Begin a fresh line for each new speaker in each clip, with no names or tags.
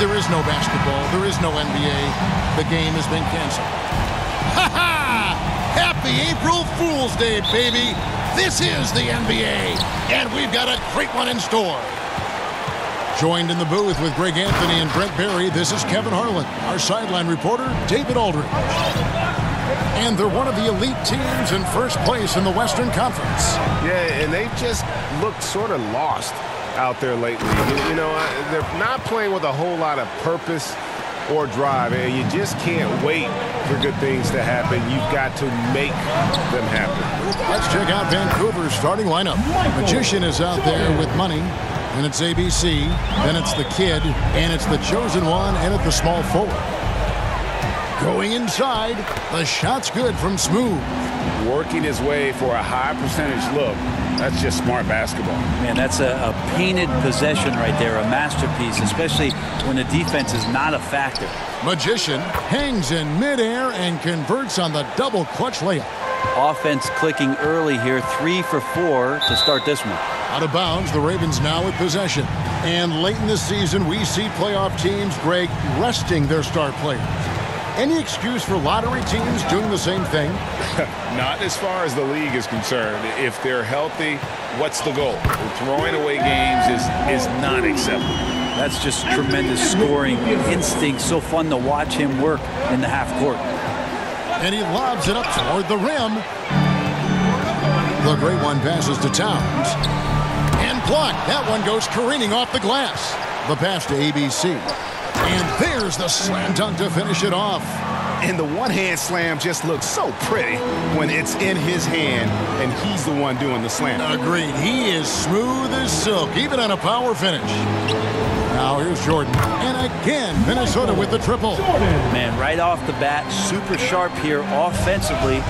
There is no basketball. There is no NBA. The game has been canceled. Ha ha! Happy April Fool's Day, baby! This is the NBA, and we've got a great one in store. Joined in the booth with Greg Anthony and Brent Barry, this is Kevin Harlan. Our sideline reporter, David Aldridge. And they're one of the elite teams in first place in the Western Conference.
Yeah, and they've just looked sort of lost out there lately. You know, they're not playing with a whole lot of purpose or drive, and you just can't wait for good things to happen. You've got to make them happen.
Let's check out Vancouver's starting lineup. Magician is out there with money, and it's ABC, then it's the kid, and it's the chosen one, and at the small forward. Going inside, the shot's good from Smooth.
Working his way for a high percentage look. That's just smart basketball.
Man, that's a painted possession right there, a masterpiece, especially when the defense is not a factor.
Magician hangs in midair and converts on the double clutch layup.
Offense clicking early here, 3 for 4 to start this one.
Out of bounds, the Ravens now with possession. And late in the season, we see playoff teams, Greg, resting their star players. Any excuse for lottery teams doing the same thing?
Not as far as the league is concerned. If they're healthy, what's the goal? Throwing away games is not acceptable.
That's just tremendous scoring instinct. So fun to watch him work in the half court.
And he lobs it up toward the rim. The great one passes to Towns. And blocked. That one goes careening off the glass. The pass to ABC. And there's the slam dunk to finish it off.
And the one-hand slam just looks so pretty when it's in his hand and he's the one doing the slam.
Agreed. He is smooth as silk, even on a power finish. Now here's Jordan. And again, Minnesota with the triple.
Man, right off the bat, super sharp here offensively.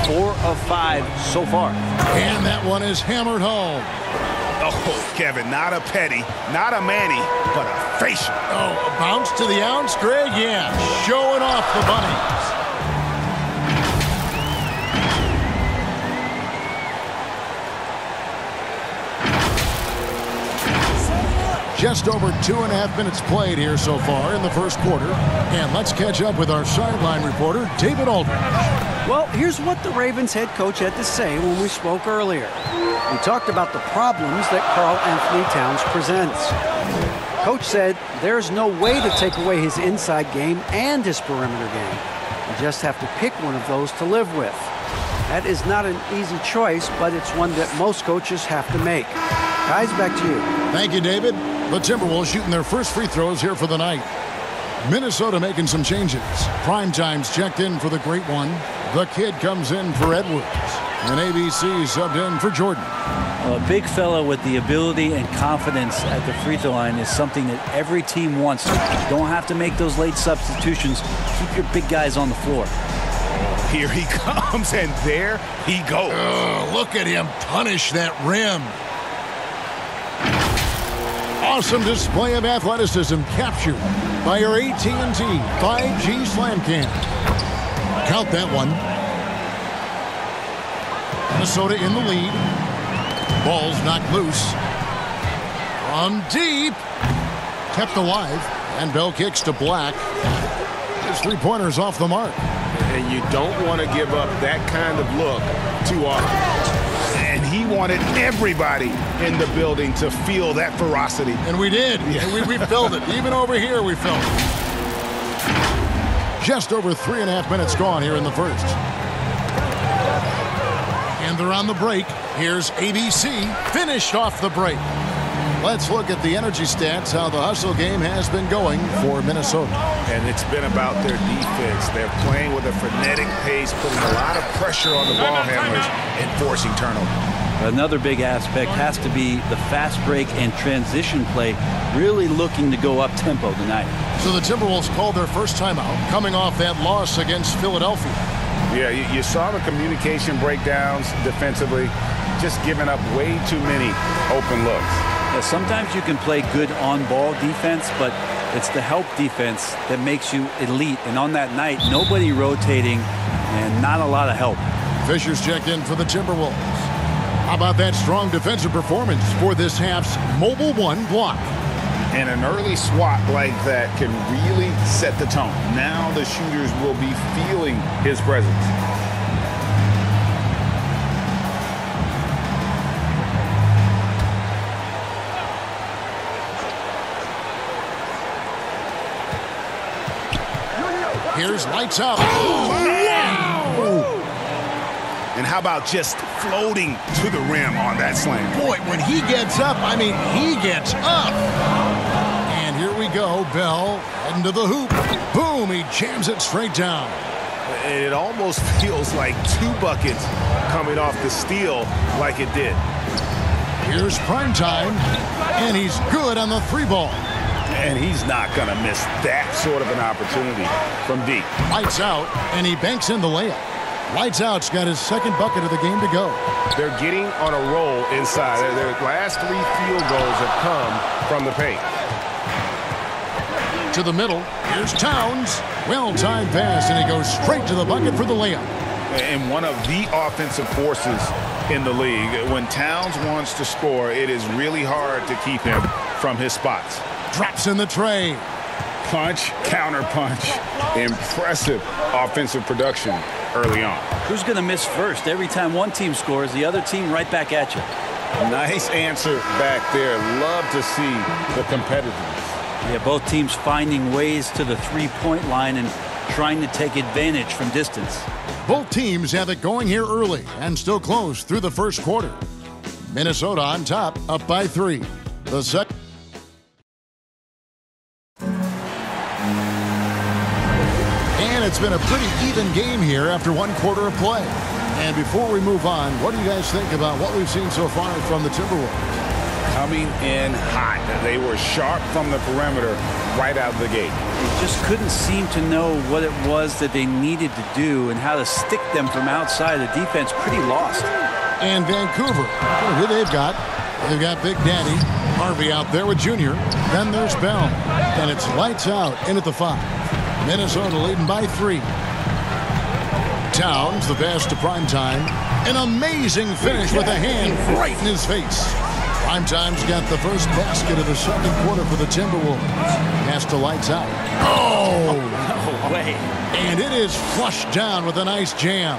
4 of 5 so far.
And that one is hammered home.
Oh, Kevin, not a petty, not a Manny, but a facial.
Oh, a bounce to the ounce, Greg? Yeah, showing off the bunnies. Just over 2.5 minutes played here so far in the first quarter. And let's catch up with our sideline reporter, David Aldridge.
Well, here's what the Ravens head coach had to say when we spoke earlier. We talked about the problems that Karl Anthony Towns presents. Coach said there's no way to take away his inside game and his perimeter game. You just have to pick one of those to live with. That is not an easy choice, but it's one that most coaches have to make. Guys, back to you.
Thank you, David. The Timberwolves shooting their first free throws here for the night. Minnesota making some changes. Primetime's checked in for the great one. The kid comes in for Edwards. And ABC subbed in for Jordan.
A big fella with the ability and confidence at the free throw line is something that every team wants. You don't have to make those late substitutions. Keep your big guys on the floor.
Here he comes, and there he goes.
Look at him punish that rim. Awesome display of athleticism captured by our AT&T 5G Slam Cam. Count that one. Minnesota in the lead. Ball's knocked loose. From deep. Kept alive. And Bell kicks to Black. His three-pointer's off the mark.
And you don't want to give up that kind of look too often. And he wanted everybody in the building to feel that ferocity.
And we did. Yeah. We felt it. Even over here, we felt it. Just over 3.5 minutes gone here in the first. And they're on the break. Here's ABC. Finished off the break. Let's look at the energy stats, how the hustle game has been going for Minnesota.
And it's been about their defense. They're playing with a frenetic pace, putting a lot of pressure on the ball handlers and forcing turnovers.
Another big aspect has to be the fast break and transition play, really looking to go up tempo tonight.
So the Timberwolves called their first timeout, coming off that loss against Philadelphia.
Yeah, you saw the communication breakdowns defensively, just giving up way too many open looks.
Yeah, sometimes you can play good on-ball defense, but it's the help defense that makes you elite. And on that night, nobody rotating and not a lot of help.
Fisher's checked in for the Timberwolves. How about that strong defensive performance for this half's Mobile One block?
And an early swat like that can really set the tone. Now the shooters will be feeling his presence.
Here's lights out.
Wow! And how about just floating to the rim on that slam?
Boy, when he gets up, I mean, he gets up. And here we go. Bell heading to the hoop. Boom, he jams it straight down.
It almost feels like 2 buckets coming off the steal like it did.
Here's Primetime, and he's good on the 3-ball.
And he's not going to miss that sort of an opportunity from deep.
Lights out, and he banks in the layup. Lights out's got his second bucket of the game to go.
They're getting on a roll inside. Their last 3 field goals have come from the paint.
To the middle, here's Towns. Well-timed pass, and he goes straight to the bucket for the layup.
And one of the offensive forces in the league. When Towns wants to score, it is really hard to keep him from his spots.
Drops in the tray.
Punch, counter punch. Impressive offensive production early on.
Who's going to miss first? Every time one team scores, the other team right back at you.
Nice answer back there. Love to see the competitiveness.
Yeah, both teams finding ways to the three-point line and trying to take advantage from distance.
Both teams have it going here early and still close through the first quarter. Minnesota on top, up by 3. The second. And it's been a pretty even game here after 1 quarter of play. And before we move on, what do you guys think about what we've seen so far from the Timberwolves?
Coming in hot. They were sharp from the perimeter right out of the gate.
They just couldn't seem to know what it was that they needed to do and how to stick them from outside. The defense pretty lost.
And Vancouver, who they've got Big Daddy Harvey out there with Junior. Then there's Bell. And it's lights out in at the 5. Minnesota leading by 3. Towns, the pass to Primetime. An amazing finish with a hand right in his face. Primetime's got the first basket of the second quarter for the Timberwolves. Pass to lights out. Oh!
No way.
And it is flushed down with a nice jam.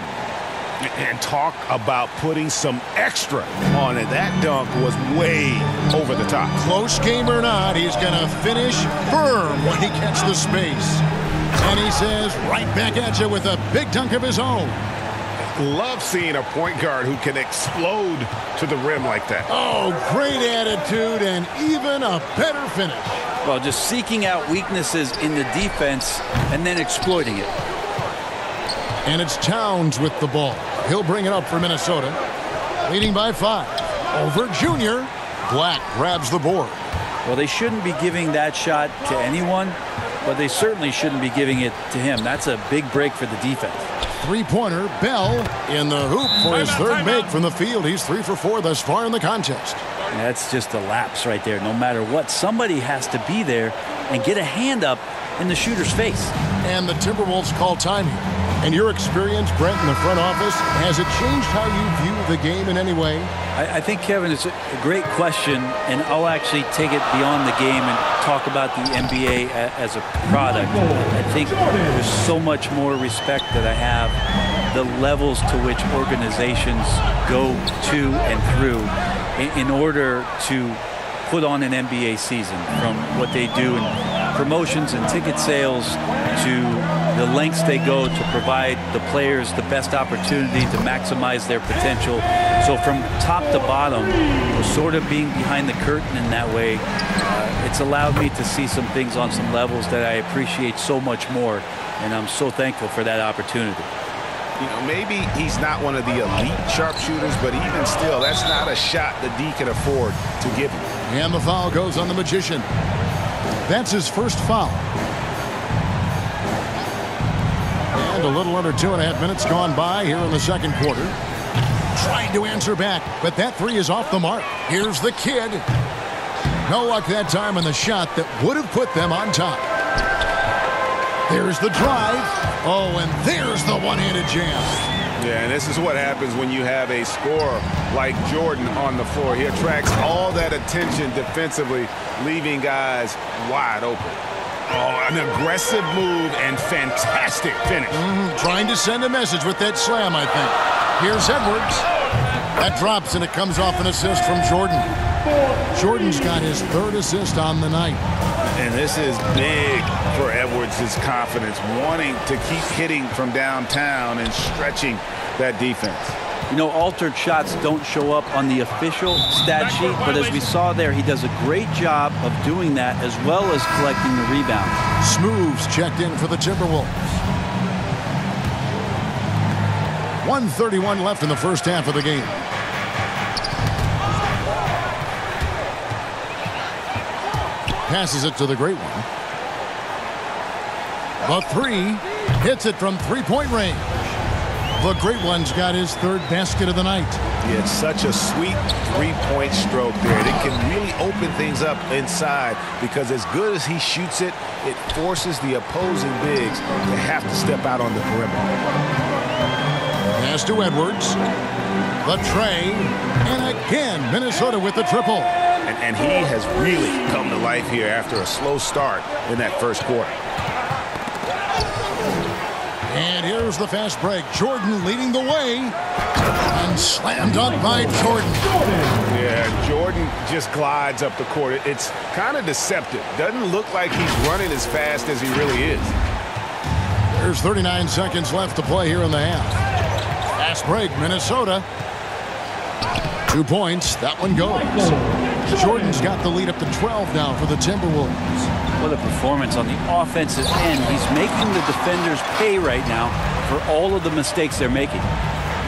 And talk about putting some extra on it. That dunk was way over the top.
Close game or not, he's going to finish firm when he gets the space. And he says, right back at you with a big dunk of his own.
Love seeing a point guard who can explode to the rim like that.
Oh, great attitude and even a better finish.
Well, just seeking out weaknesses in the defense and then exploiting it.
And it's Towns with the ball. He'll bring it up for Minnesota. Leading by 5. Over Junior. Black grabs the board.
Well, they shouldn't be giving that shot to anyone, but they certainly shouldn't be giving it to him. That's a big break for the defense.
3-pointer, Bell in the hoop for his third make from the field. He's 3 for 4 thus far in the contest.
That's just a lapse right there. No matter what, somebody has to be there and get a hand up in the shooter's face.
And the Timberwolves call time here. And your experience, Brent, in the front office, has it changed how you view the game in any way?
I think, Kevin, it's a great question, and I'll actually take it beyond the game and talk about the NBA as a product. I think there's so much more respect that I have, the levels to which organizations go to and through in order to put on an NBA season, from what they do in promotions and ticket sales to the lengths they go to provide the players the best opportunity to maximize their potential. So from top to bottom, sort of being behind the curtain in that way, it's allowed me to see some things on some levels that I appreciate so much more, and I'm so thankful for that opportunity.
You know, maybe he's not one of the elite sharpshooters, but even still, that's not a shot that D can afford to give him.
And the foul goes on the Magician. That's his first foul. And a little under 2.5 minutes gone by here in the second quarter. Trying to answer back, but that 3 is off the mark. Here's the kid. No luck that time on the shot that would have put them on top. There's the drive. Oh, and there's the one-handed jam.
Yeah, and this is what happens when you have a scorer like Jordan on the floor. He attracts all that attention defensively, leaving guys wide open. Oh, an aggressive move and fantastic finish.
Trying to send a message with that slam, I think. Here's Edwards. That drops, and it comes off an assist from Jordan. Jordan's got his 3rd assist on the night.
And this is big for Edwards' confidence, wanting to keep hitting from downtown and stretching that defense.
You know, altered shots don't show up on the official stat sheet, but as we saw there, he does a great job of doing that as well as collecting the rebound.
Smooths checked in for the Timberwolves. 1:31 left in the first half of the game. Passes it to the Great One. The 3 hits it from three-point range. The Great One's got his 3rd basket of the night.
Yeah, it's such a sweet three-point stroke there. It can really open things up inside because as good as he shoots it, it forces the opposing bigs to have to step out on the perimeter.
Pass to Edwards. The tray. And again, Minnesota with the triple.
And he has really come to life here after a slow start in that first quarter.
And here's the fast break. Jordan leading the way. And slammed up by Jordan.
Yeah, Jordan just glides up the court. It's kind of deceptive. Doesn't look like he's running as fast as he really is.
There's 39 seconds left to play here in the half. Fast break, Minnesota. 2 points. That one goes. Jordan's got the lead up to 12 now for the Timberwolves.
What a performance on the offensive end. He's making the defenders pay right now for all of the mistakes they're making.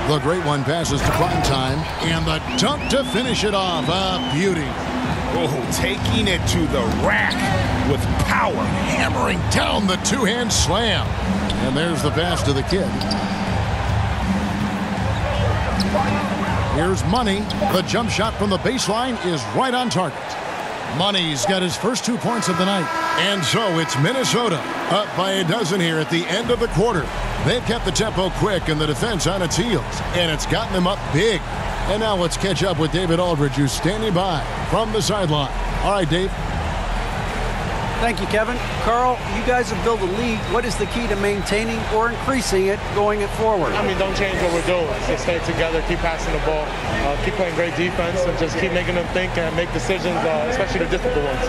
The Great One passes to prime time, and the dunk to finish it off. A beauty.
Oh, taking it to the rack with power.
Hammering down the two-hand slam. And there's the pass to the kid. Here's Money. The jump shot from the baseline is right on target. Money's got his first 2 points of the night. And so it's Minnesota up by a dozen here at the end of the quarter. They've kept the tempo quick and the defense on its heels, and it's gotten them up big. And now let's catch up with David Aldridge, who's standing by from the sideline. All right, Dave.
Thank you, Kevin. Carl, you guys have built a lead. What is the key to maintaining or increasing it going it forward?
I mean, don't change what we're doing. Just stay together, keep passing the ball, keep playing great defense, and just keep making them think and make decisions, especially the difficult ones.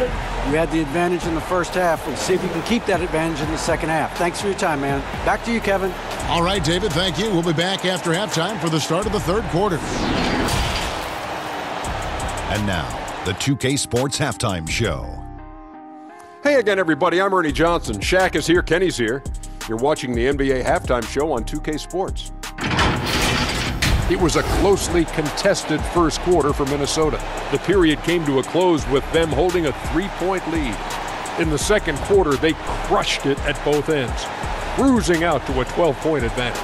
You had the advantage in the first half. We'll see if you can keep that advantage in the second half. Thanks for your time, man. Back to you, Kevin.
All right, David, thank you. We'll be back after halftime for the start of the third quarter.
And now, the 2K Sports Halftime Show.
Hey again, everybody. I'm Ernie Johnson. Shaq is here. Kenny's here. You're watching the NBA Halftime Show on 2K Sports. It was a closely contested first quarter for Minnesota. The period came to a close with them holding a 3-point lead. In the second quarter, they crushed it at both ends, cruising out to a 12-point advantage.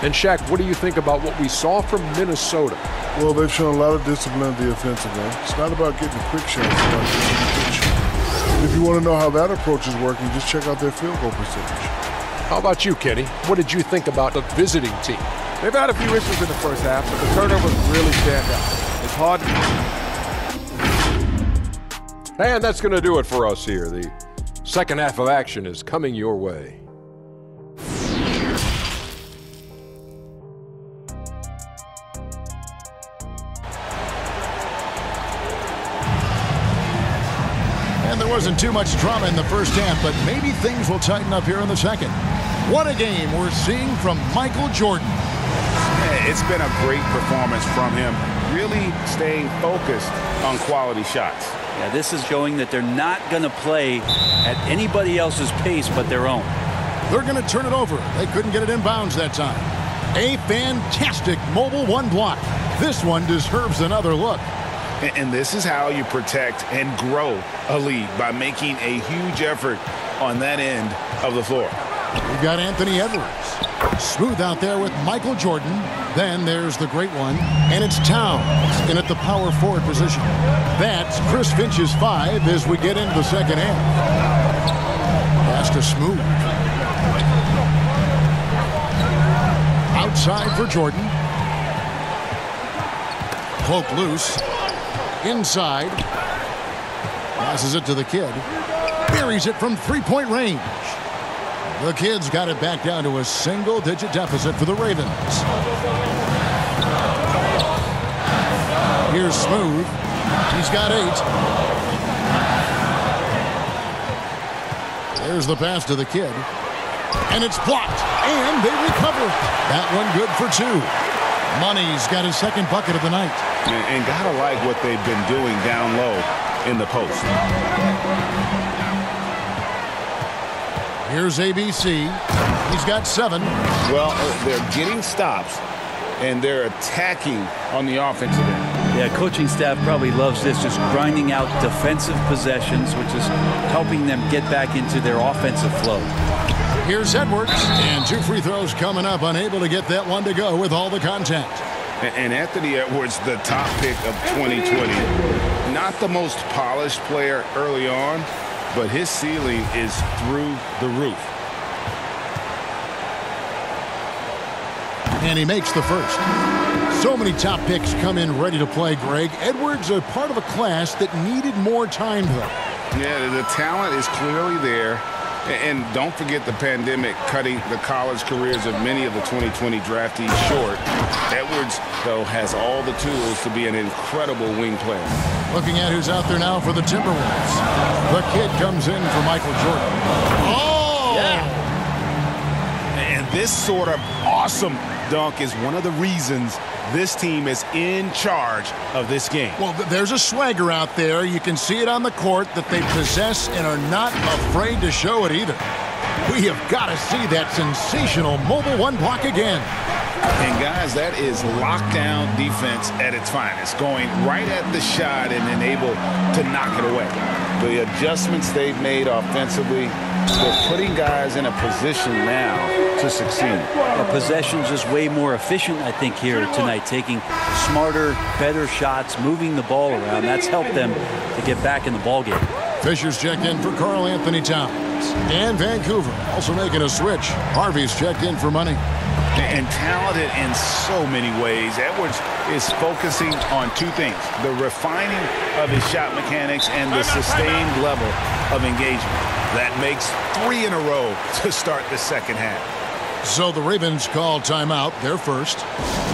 And Shaq, what do you think about what we saw from Minnesota?
Well, they've shown a lot of discipline at the offensive end. It's not about getting quick shots. It's about getting quick shots. If you want to know how that approach is working, just check out their field goal percentage.
How about you, Kenny? What did you think about the visiting team?
They've had a few issues in the first half, but the turnovers really stand out. It's hard to...
And that's going to do it for us here. The second half of action is coming your way.
And there wasn't too much drama in the first half, but maybe things will tighten up here in the second. What a game we're seeing from Michael Jordan.
It's been a great performance from him, really staying focused on quality shots.
Yeah, this is showing that they're not going to play at anybody else's pace but their own.
They're going to turn it over. They couldn't get it in bounds that time. A fantastic mobile one block. This one deserves another look.
And this is how you protect and grow a lead, by making a huge effort on that end of the floor.
We've got Anthony Edwards. Smooth out there with Michael Jordan. Then there's the Great One. And it's Towns in at the power forward position. That's Chris Finch's 5 as we get into the second half. Pass to Smooth. Outside for Jordan. Poke loose. Inside. Passes it to the kid. Buries it from three-point range. The Kid's got it back down to a single-digit deficit for the Ravens. Here's Smooth. He's got 8. There's the pass to the Kid. And it's blocked. And they recover it. That one good for 2. Money's got his second bucket of the night.
And gotta like what they've been doing down low in the post.
Here's ABC. He's got 7.
Well, they're getting stops, and they're attacking on the offensive end.
Yeah, coaching staff probably loves this, just grinding out defensive possessions, which is helping them get back into their offensive flow.
Here's Edwards, and 2 free throws coming up, unable to get that one to go with all the contact.
And Anthony Edwards, the top pick of 2020. Not the most polished player early on, but his ceiling is through the roof.
And he makes the first. So many top picks come in ready to play, Greg. Edwards a part of a class that needed more time, though.
Yeah, the talent is clearly there. And don't forget the pandemic cutting the college careers of many of the 2020 draftees short. Edwards, though, has all the tools to be an incredible wing player.
Looking at who's out there now for the Timberwolves. The Kid comes in for Michael Jordan. Oh!
Yeah. And this sort of awesome dunk is one of the reasons this team is in charge of this game.
Well, there's a swagger out there. You can see it on the court that they possess and are not afraid to show it either. We have got to see that sensational mobile one block again.
And guys, that is lockdown defense at its finest, going right at the shot and then able to knock it away. The adjustments they've made offensively, they're putting guys in a position now to succeed.
The possession's just way more efficient, I think, here tonight, taking smarter, better shots, moving the ball around. That's helped them to get back in the ballgame.
Fisher's checked in for Karl Anthony Towns. And Vancouver also making a switch. Harvey's checked in for Money.
And talented in so many ways. Edwards is focusing on 2 things: the refining of his shot mechanics and the sustained level of engagement. That makes 3 in a row to start the second half.
So the Ravens call timeout, their first.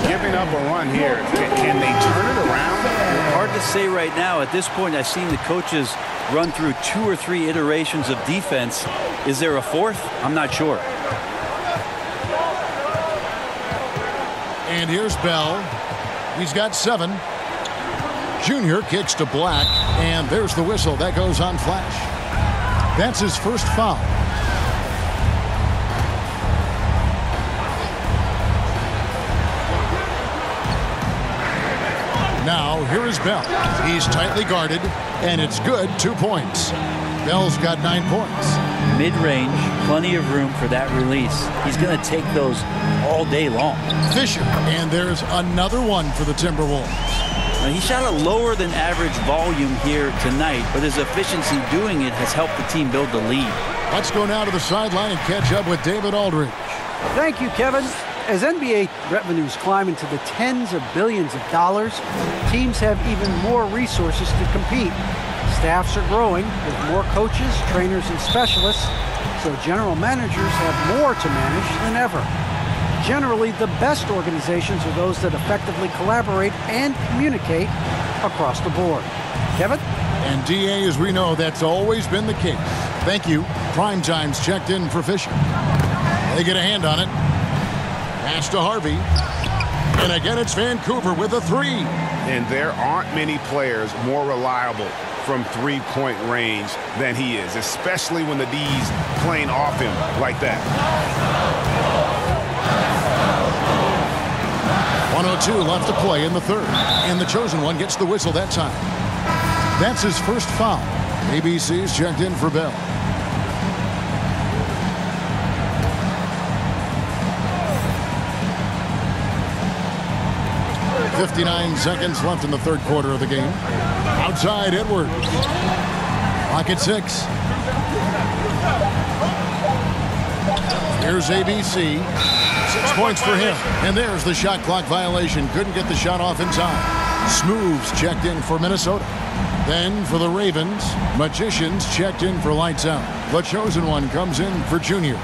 Giving up a run here. Can they turn it around?
Hard to say right now. At this point, I've seen the coaches run through 2 or 3 iterations of defense. Is there a 4th? I'm not sure.
And here's Bell. He's got 7. Junior kicks to Black, and there's the whistle. That goes on Flash. That's his first foul. Now, here is Bell. He's tightly guarded, and it's good. 2 points. Bell's got 9 points.
Mid-range, plenty of room for that release. He's going to take those all day long.
Fisher, and there's another one for the Timberwolves.
Now, he shot a lower than average volume here tonight, but his efficiency doing it has helped the team build the lead.
Let's go now to the sideline and catch up with David Aldridge.
Thank you, Kevin. As NBA revenues climb into the tens of billions of dollars, teams have even more resources to compete. Staffs are growing with more coaches, trainers, and specialists, so general managers have more to manage than ever. Generally, the best organizations are those that effectively collaborate and communicate across the board. Kevin?
And DA, as we know, that's always been the case. Thank you. Primetime's checked in for Fisher. They get a hand on it. Pass to Harvey. And again, it's Vancouver with a 3.
And there aren't many players more reliable from 3-point range than he is, especially when the D's playing off him like that.
1:02 left to play in the third. And the chosen one gets the whistle that time. That's his first foul. ABC's checked in for Bell. .59 seconds left in the third quarter of the game. Outside Edwards. Clock at 6. Here's ABC. 6 points for him. And there's the shot clock violation. Couldn't get the shot off in time. Smooths checked in for Minnesota. Then for the Ravens, Magicians checked in for lights out. The chosen one comes in for Junior.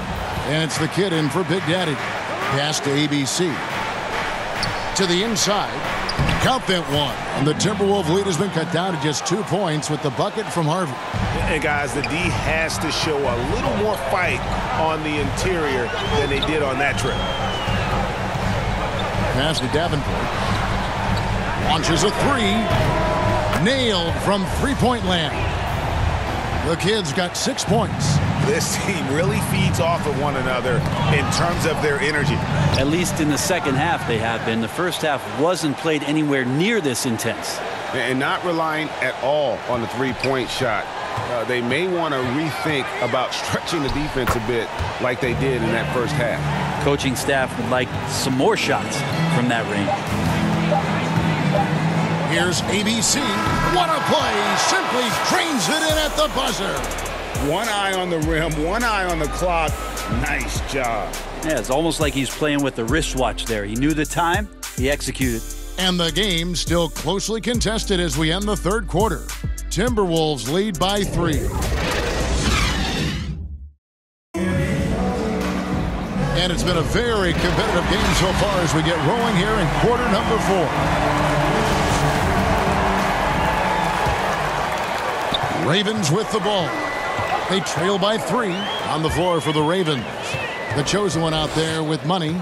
And it's the kid in for Big Daddy. Pass to ABC. To the inside. Count that one. And the Timberwolves lead has been cut down to just 2 points with the bucket from Harvey.
And guys, the D has to show a little more fight on the interior than they did on that trip.
Pass to Davenport. Launches a three. Nailed from three-point land. The kid's got 6 points.
This team really feeds off of one another in terms of their energy.
At least in the second half they have been. The first half wasn't played anywhere near this intense.
And not relying at all on the three-point shot. They may want to rethink about stretching the defense a bit like they did in that first half.
Coaching staff would like some more shots from that range.
Here's ABC. What a play. Simply drains it in at the buzzer.
One eye on the rim, one eye on the clock. Nice job.
Yeah, it's almost like he's playing with the wristwatch there. He knew the time, he executed.
And the game still closely contested as we end the third quarter. Timberwolves lead by 3. And it's been a very competitive game so far as we get rolling here in quarter number 4. Ravens with the ball. They trail by 3 on the floor for the Ravens. The chosen one out there with money.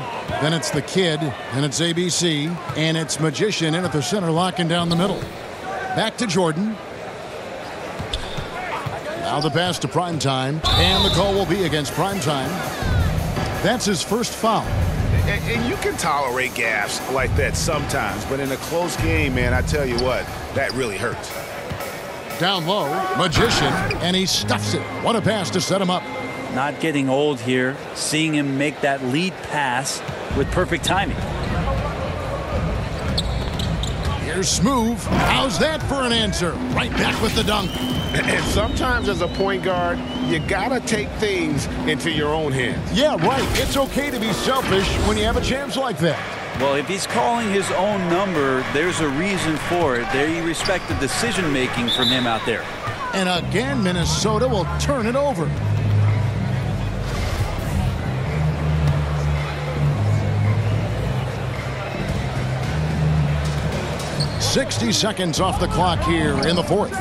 Then it's the kid, and it's ABC, and it's Magician in at the center, locking down the middle. Back to Jordan. Now the pass to Primetime, and the call will be against Primetime. That's his first foul.
And you can tolerate gaffes like that sometimes, but in a close game, man, I tell you what, that really hurts.
Down low, Magician, and he stuffs it. What a pass to set him up.
Not getting old here, seeing him make that lead pass with perfect timing.
Here's Smooth. How's that for an answer? Right back with the dunk.
And sometimes as a point guard, you gotta take things into your own hands.
Yeah, right. It's okay to be selfish when you have a chance like that.
Well, if he's calling his own number, there's a reason for it. They respect the decision-making from him out there.
And again, Minnesota will turn it over. .60 seconds off the clock here in the fourth.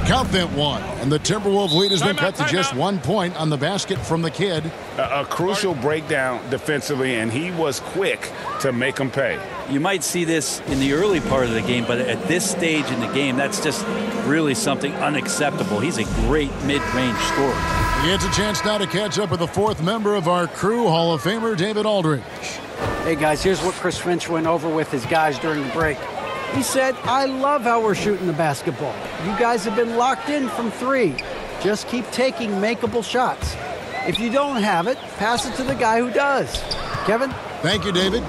Count that one. And the Timberwolves lead has been cut to just 1 point on the basket from the kid.
A crucial breakdown defensively, and he was quick to make them pay.
You might see this in the early part of the game, but at this stage in the game, that's just really something unacceptable. He's a great mid-range scorer.
He gets a chance now to catch up with the fourth member of our crew, Hall of Famer David Aldridge.
Hey, guys, here's what Chris Finch went over with his guys during the break. He said, I love how we're shooting the basketball. You guys have been locked in from 3. Just keep taking makeable shots. If you don't have it, pass it to the guy who does. Kevin?
Thank you, David.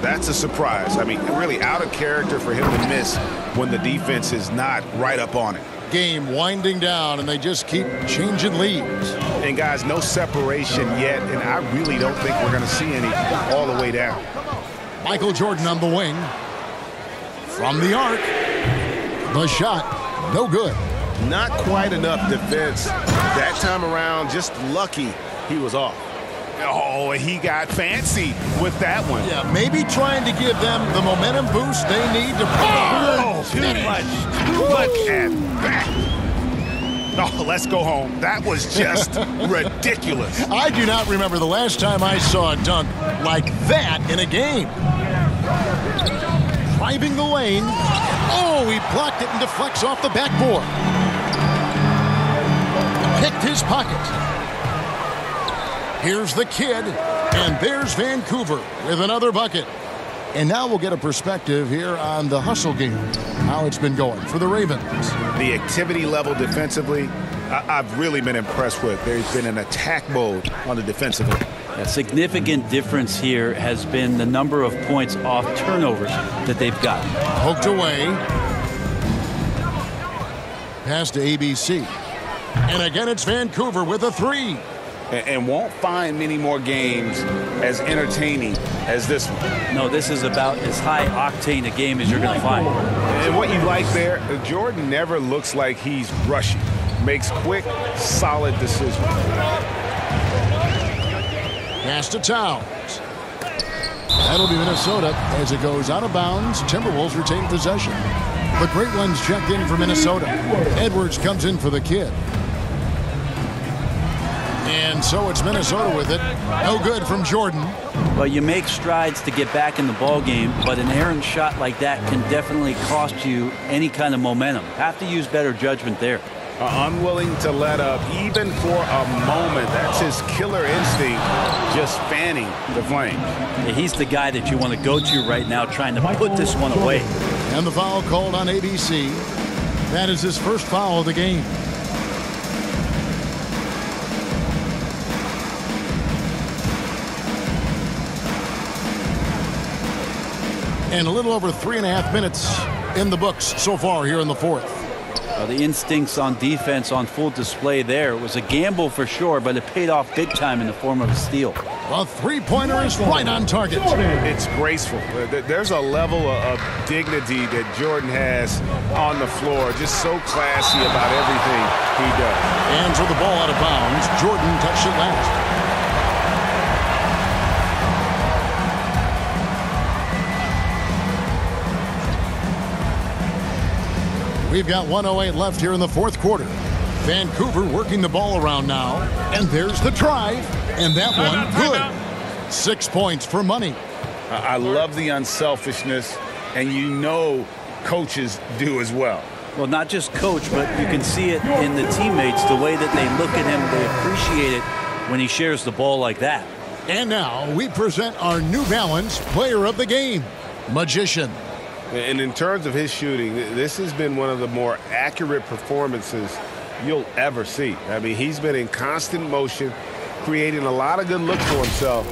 That's a surprise. I mean, really out of character for him to miss when the defense is not right up on it.
Game winding down, and they just keep changing leads.
And, guys, no separation yet, and I really don't think we're going to see any all the way down.
Michael Jordan on the wing. From the arc. The shot, no good.
Not quite enough defense. That time around, just lucky he was off. Oh, he got fancy with that one.
Yeah, maybe trying to give them the momentum boost they need to... Oh,
too much. Look at that. Oh, let's go home. That was just ridiculous.
I do not remember the last time I saw a dunk like that in a game. Driving the lane. Oh, he blocked it and deflects off the backboard. Picked his pocket. Here's the kid, and there's Vancouver with another bucket. And now we'll get a perspective here on the hustle game, how it's been going for the Ravens.
The activity level defensively, I've really been impressed with. There's been an attack mode on the defensive end.
A significant difference here has been the number of points off turnovers that they've gotten.
Poked away. Pass to ABC. And again, it's Vancouver with a 3.
and won't find many more games as entertaining as this one.
No, this is about as high octane a game as you're going to find.
And what you like there, Jordan never looks like he's rushing. Makes quick, solid decisions.
Pass to Towns. That'll be Minnesota as it goes out of bounds. Timberwolves retain possession. The Great Ones checked in for Minnesota. Edwards comes in for the Kid. And so it's Minnesota with it. No good from Jordan.
Well, you make strides to get back in the ball game, but an errant shot like that can definitely cost you any kind of momentum. Have to use better judgment there.
Unwilling to let up even for a moment. That's his killer instinct, just fanning the flames.
Yeah, he's the guy that you want to go to right now, trying to put this one away.
And the foul called on ABC. That is his first foul of the game. And a little over 3.5 minutes in the books so far here in the fourth.
The instincts on defense on full display there. It was a gamble for sure, but it paid off big time in the form of a steal.
A three-pointer is right on target.
It's graceful. There's a level of dignity that Jordan has on the floor. Just so classy about everything he does.
And so the ball out of bounds. Jordan touched it last. We've got 1:08 left here in the fourth quarter. Vancouver working the ball around now. And there's the drive. And that one, good. 6 points for Money.
I love the unselfishness, and you know coaches do as well.
Well, not just coach, but you can see it in the teammates, the way that they look at him. They appreciate it when he shares the ball like that.
And now we present our New Balance Player of the Game, Magician.
And in terms of his shooting, this has been one of the more accurate performances you'll ever see. I mean, he's been in constant motion, creating a lot of good looks for himself.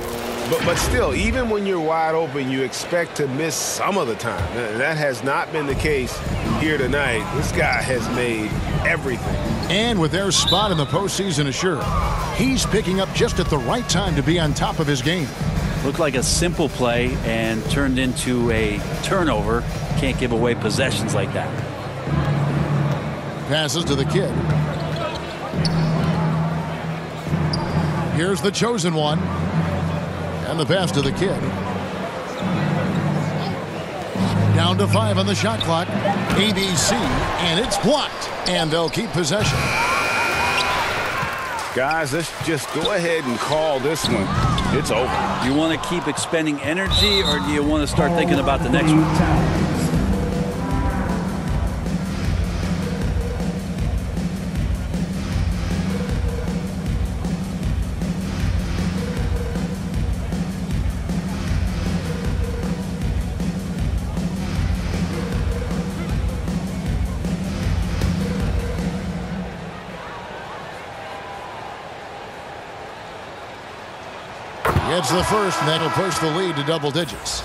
But still, even when you're wide open, you expect to miss some of the time. That has not been the case here tonight. This guy has made everything.
And with their spot in the postseason assured, he's picking up just at the right time to be on top of his game.
Looked like a simple play and turned into a turnover. Can't give away possessions like that.
Passes to the Kid. Here's the chosen one. And the pass to the Kid. Down to 5 on the shot clock. ABC, and it's blocked. And they'll keep possession.
Guys, let's just go ahead and call this one. It's over.
You want to keep expending energy, or do you want to start thinking about the next one?
Gets the first, and that'll push the lead to double digits.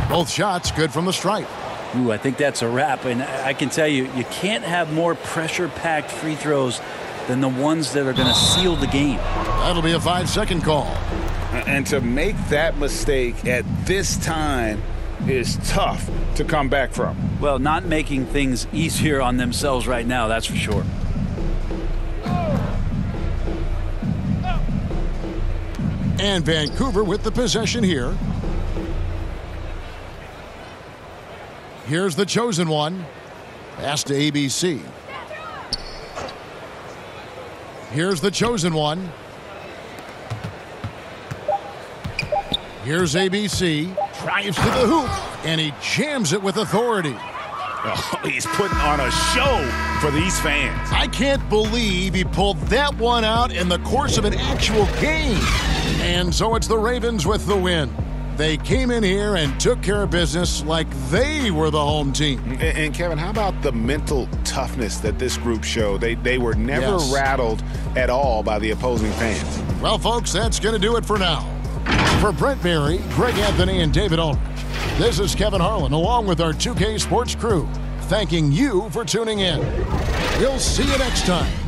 Both shots good from the stripe.
Ooh, I think that's a wrap. And I can tell you, you can't have more pressure-packed free throws than the ones that are going to seal the game.
That'll be a 5-second call.
And to make that mistake at this time is tough to come back from.
Well, not making things easier on themselves right now, that's for sure.
And Vancouver with the possession here. Here's the chosen one. Pass to ABC. Here's the chosen one. Here's ABC. Drives to the hoop. And he jams it with authority.
Oh, he's putting on a show for these fans.
I can't believe he pulled that one out in the course of an actual game. And so it's the Ravens with the win. They came in here and took care of business like they were the home team.
And Kevin, how about the mental toughness that this group showed. They were never rattled at all by the opposing fans.
Well, folks, that's going to do it for now. For Brent Barry, Greg Anthony, and David Ulrich, this is Kevin Harlan along with our 2K Sports crew, thanking you for tuning in. We'll see you next time